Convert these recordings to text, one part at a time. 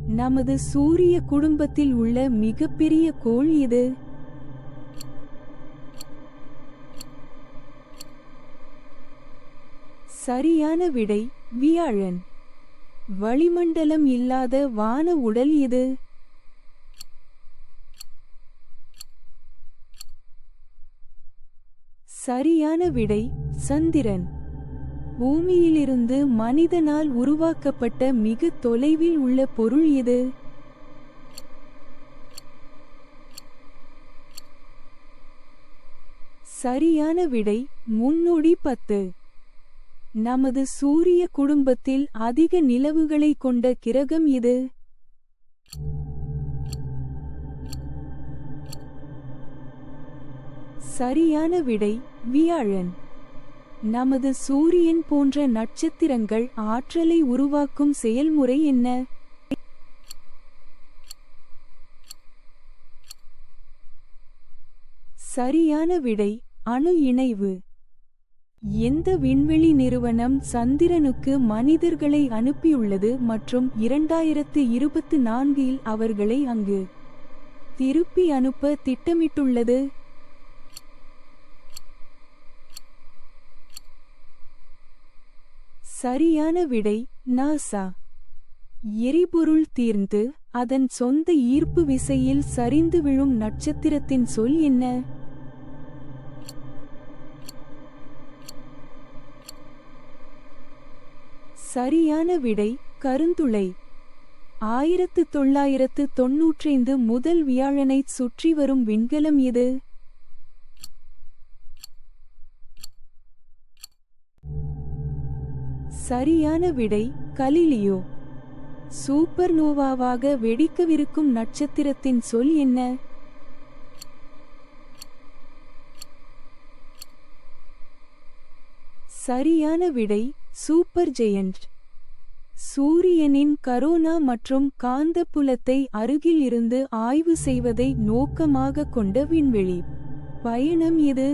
நமது சூரிய குடும்பத்தில் உள்ள மிகப்பெரிய கோள் எது? சரியான விடை வியாழன். வளிமண்டலம் இல்லாத வான உடல் எது? சரியான விடை சந்திரன். பூமியிலிருந்து மனிதனால் உருவாக்கப்பட்ட மிக தொலைவில் உள்ள பொருள் எது? சரியான விடை முன்னோடி 10. நமது சூரிய குடும்பத்தில் அதிக நிலவுகளை கொண்ட கிரகம் எது? சரியான விடை வியாழன். நமது சூரியன் போன்ற நட்சத்திரங்கள் ஆற்றலை உருவாக்கும் செயல்முறை என்ன? சரியான விடை அணு இணைவு. எந்த விண்வெளி நிறுவனம் சந்திரனுக்கு மனிதர்களை அனுப்பியுள்ளது மற்றும் 2024 இல் அவர்களை அங்கு திருப்பி அனுப்ப திட்டமிட்டுள்ளது? சரியான விடை நாசா. எரிபொருள் தீர்ந்து அதன் சொந்த ஈர்ப்பு விசையில் சரிந்து விழும் நட்சத்திரத்தின் சொல் என்ன? சரியான விடை கருந்துளை. 1995 முதல் வியாழனைச் சுற்றி வரும் விண்கலம் எது? சரியான விடை கலீலியோ. சூப்பர்னோவாவாக வெடிக்கவிருக்கும் நட்சத்திரத்தின் சொல் என்ன? சரியான விடை சூப்பர் ஜெயண்ட். சூரியனின் கரோனா மற்றும் காந்தப்புலத்தை அருகில் இருந்து ஆய்வு செய்வதை நோக்கமாக கொண்ட விண்வெளி பயணம் எது?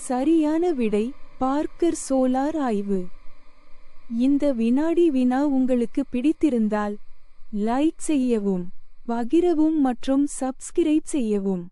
சரியான விடை பார்க்கர் சோலார் ஆய்வு. இந்த வினாடி வினா உங்களுக்கு பிடித்திருந்தால் லைக் செய்யவும், பகிரவும் மற்றும் சப்ஸ்கிரைப் செய்யவும்.